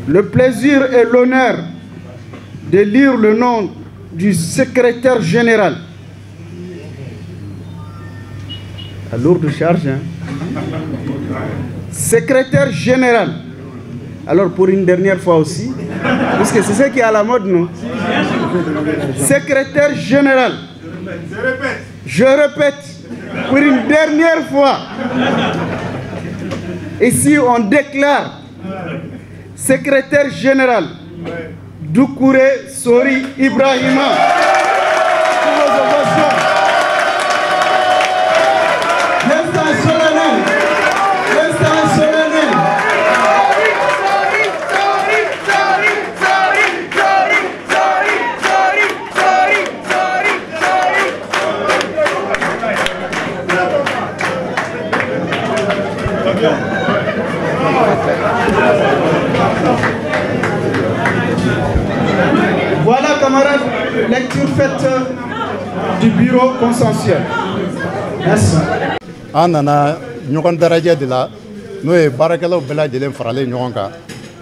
le plaisir et l'honneur de lire le nom du secrétaire général. À lourde charge, hein? Secrétaire général. Alors pour une dernière fois aussi, parce que c'est ce qui est à la mode, non? Secrétaire général. Je répète, pour une dernière fois. Ici, on déclare secrétaire général Doucouré Sori Ibrahima. Pour vos ovations. L'instant solennel. L'instant solennel. Voilà, camarades, lecture faite du bureau consensuel. Merci. Anana ɲɔgɔn daraja de la n'o ye baarakɛlaw bɛɛ lajɛlen faralen ɲɔgɔn kan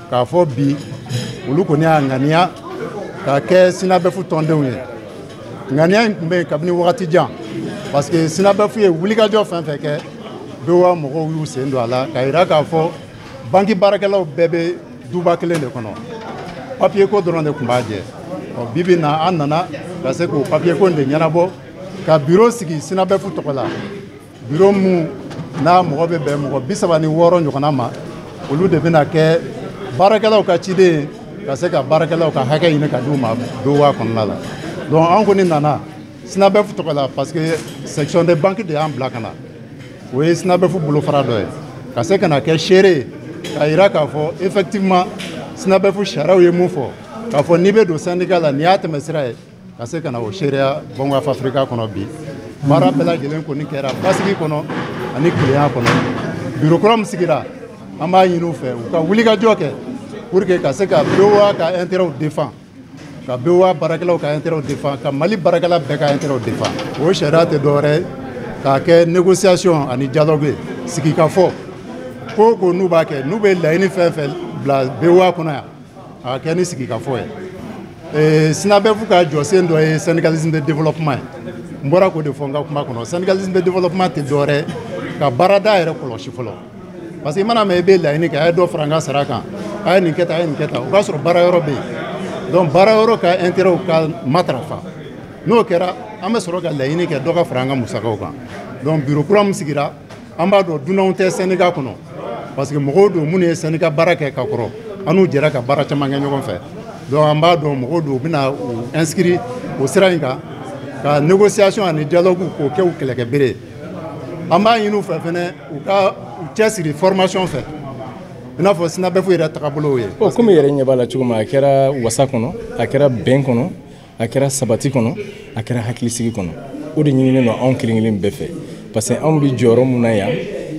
k'a fɔ bi olu kɔni y'a ŋaniya k'a kɛ Sinabefu tɔndenw ye. Ŋaniya in tun bɛ yen kabini wagati jan parce que Sinabefu ye wulikajɔ fɛn fɛn kɛ BOA mɔgɔw y'u sen don a la k'a jira k'a fɔ banki baarakɛlaw bɛɛ bɛ duba kelen de kɔnɔ. Papier ko dɔrɔn de tun b'a jɛ. Bi bi in na an nana ka se k'o papier ko de ɲɛnabɔ ka bureau sigi Sinabefu tɔgɔ la. Bureau mun n'a mɔgɔ bɛ bɛn mɔgɔ 36 ɲɔgɔnna ma olu de bɛna kɛ baarakɛlaw ka ciden ka se ka baarakɛlaw ka hakɛ ɲini ka d'u ma BOA kɔnɔna la. Donc an kɔni nana Sinabefu tɔgɔ la parce que section des banques de y'an bila ka na. O ye Sinabefu bolofara dɔ ye ka se ka na kɛ seere ye k'a jira k'a fɔ effectivement Sinabefu sariyaw ye mun fɔ k'a fɔ n'i bɛ don syndicat la n'i y'a tɛmɛ sira ye ka se ka na o seereya Banque of Africa kɔnɔ bi. Baara bɛɛ lajɛlen kɔni kɛra basigi kɔnɔ ani tilenya kɔnɔ. Bureau kura min sigira an b'a ɲini u fɛ u ka wulikajɔ kɛ pour que ka se ka BOA ka intérêt défend ka BOA baarakɛlaw ka intérêt défend ka Mali baarakɛla bɛɛ ka intérêt défend. O sariya tɛ dɔwɛrɛ k'a kɛ négociation ani dialogue sigi ka fɔ ko ko n'u b'a kɛ n'u bɛ laɲini fɛn fɛn bila BOA kɔnɔ yan a kɛ ni sigi ka fɔ ye. Sinabefu ka jɔsen dɔ ye syndicalisme de développement ye. N bɔra k'o de fɔ n ka kuma kɔnɔ. Syndicalisme de développement tɛ dɔwɛrɛ ka baarada yɛrɛ kɔlɔsi fɔlɔ parce que i mana mɛn i bɛ laɲini kɛ a ye dɔ fara n ka sara kan a ye nin kɛ tan a ye nin kɛ tan o b'a sɔrɔ baara yɔrɔ bɛ yen donc baara yɔrɔ ka intérêt ka matarafa n'o kɛra an bɛ sɔrɔ ka laɲini kɛ dɔ ka fara an ka musakaw kan donc bureau kura min sigira an b'a dɔn dunanw tɛ syndicat kɔnɔ parce que mɔgɔw don minnu ye syndicat baara kɛ ka kɔrɔ an n'u jɛra ka baara caman kɛ ɲɔgɔn fɛ donc an b'a dɔn mɔgɔw don u bɛna inscrit o sira in kan ka négociation ani dialogue k'o kɛ u kɛlɛkɛbere an b'a ɲini u fɛ fɛnɛ u ka cɛsiri formation fɛ i n'a fɔ Sinabefu yɛrɛ tagabolo ye. Komi yɛrɛ ɲɛ b'a la cogo min a kɛra wasa kɔnɔ a kɛra bɛn kɔnɔ a kɛra sabati kɔnɔ a kɛra hakilisigi kɔnɔ o de ɲininen don anw kelen kelen bɛɛ fɛ parce que anw bɛ jɔyɔrɔ mun na yan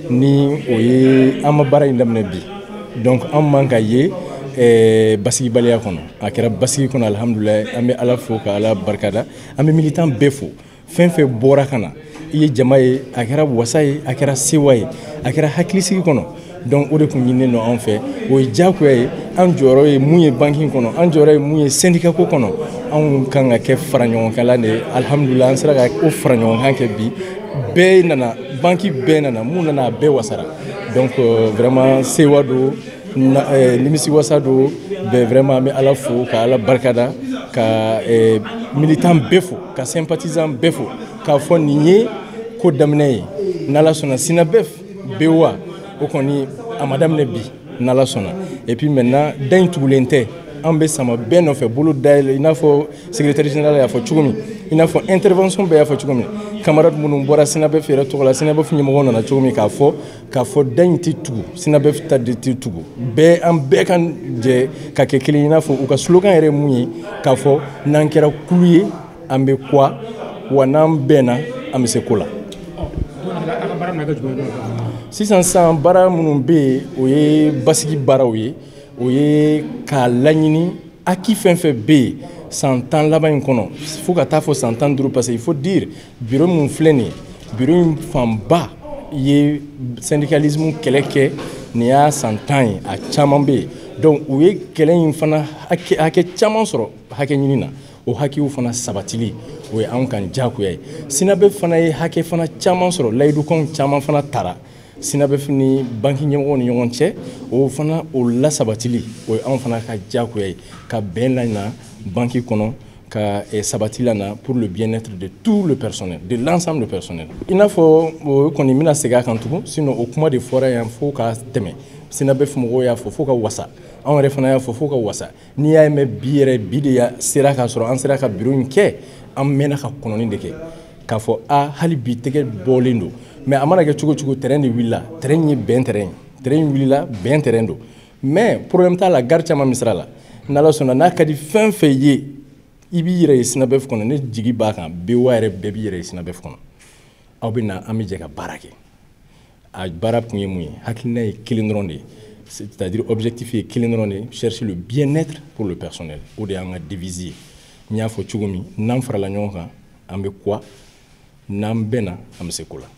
ni o ye an ma baara in daminɛ bi donc anw man ka ye basigibaliya kɔnɔ a kɛra basigi kɔnɔ alhamdulilayi an bɛ Ala fo ka Ala barikada an bɛ militant bɛɛ fo fɛn fɛn bɔra ka na i ye jama ye a kɛra wasa ye a kɛra sewa ye a kɛra hakilisigi kɔnɔ donc o de tun ɲininen don anw fɛ o ye diyagoya ye an jɔyɔrɔ ye mun ye banki kɔnɔ an jɔyɔrɔ ye mun ye syndicat ko kɔnɔ anw kan ka kɛ faraɲɔgɔnkanla de ye alhamdulilayi an sera ka o faraɲɔgɔnkan kɛ bi bɛɛ nana banki bɛɛ nana mun nana a bɛɛ wasara donc vraiment sewa don nimisi wasa don bɛɛ vraiment an bɛ Ala fo ka Ala barikada ka militant bɛɛ fo ka sympathisant bɛɛ fo k'a fɔ nin ye ko daminɛ ye n'Ala sɔnna Sinabefu BOA o kɔni a ma daminɛ bi n'Ala sɔnna et puis maintenant da in tugulen tɛ an bɛ sama bɛɛ nɔfɛ bolo dayɛlɛ i n'a fɔ secrétaire général y'a fɔ cogo min i n'a fɔ intervention bɛɛ y'a fɔ cogo min camarade minnu bɔra Sinabefu yɛrɛ tɔgɔ la Sinabefu ɲɛmɔgɔw nana cogo min k'a fɔ da in tɛ tugu Sinabefu ta de tɛ tugu bɛɛ an bɛɛ ka jɛ ka kɛ kelen i n'a fɔ u ka slogan yɛrɛ mun ye k'a fɔ n'an kɛra kulu ye an bɛ kuwa wa n'an bɛnna an bɛ se ko la. Sisan san baara minnu bɛ yen o ye basigi baaraw ye o ye k'a laɲini aki fɛn fɛn bɛ yen san 10 laban in kɔnɔ fo ka taa fɔ san 15 parce que il faut dire bureau min filɛ nin ye bureau in fanba ye syndicalisme kɛlɛ kɛ nin y'a san 10 ye a caman bɛ yen donc u ye kɛlɛ in fana hakɛ caman sɔrɔ hakɛ ɲini na o hakɛw fana sabatili o ye anw kan diyagoya ye Sinabe fana ye hakɛ fana caman sɔrɔ layidukanw caman fana tara Sinabe ni banki ɲɛmɔgɔw ni ɲɔgɔn cɛ o fana o lasabatili o ye anw fana ka diyagoya ye ka bɛn lana banki kɔnɔ ka sabati lana pour le bien-être de tout le personnel de l'ensemble du personnel i n'a fɔ o kɔni mina segin a kan tugun sinon o kuma de fɔra yan fo ka tɛmɛ Sinabe mɔgɔw y'a fɔ fo ka wasa anw yɛrɛ fana y'a fɔ fo ka wasa n'i y'a mɛn bi yɛrɛ bi de sera k'a sɔrɔ an sera ka bureau in kɛ an mɛnna ka kɔnɔni de kɛ k'a fɔ hali bi tɛgɛ bɔlen don mais a mana kɛ cogo cogo terrain de wulila terrain ye bɛn terrain in wulila bɛn terrain don mais problème t'a la gare caman misira la n'Ala sɔnna n'a ka di fɛn fɛn ye i b'i yɛrɛ ye Sinabe kɔnɔ ne jigi b'a kan BOA yɛrɛ bɛɛ b'i yɛrɛ ye Sinabe kɔnɔ aw bɛ na an bɛ jɛ ka baara kɛ a baara kun ye mun ye hakilina ye kelen dɔrɔn de ye c'est-à-dire objectif ye kelen dɔrɔn de ye chercher le bien-être pour le personnel o de y'an ka devise ye n y'a fɔ cogo min n'an farala ɲɔgɔn kan an bɛ kuwa n'an bɛnna an bɛ se ko la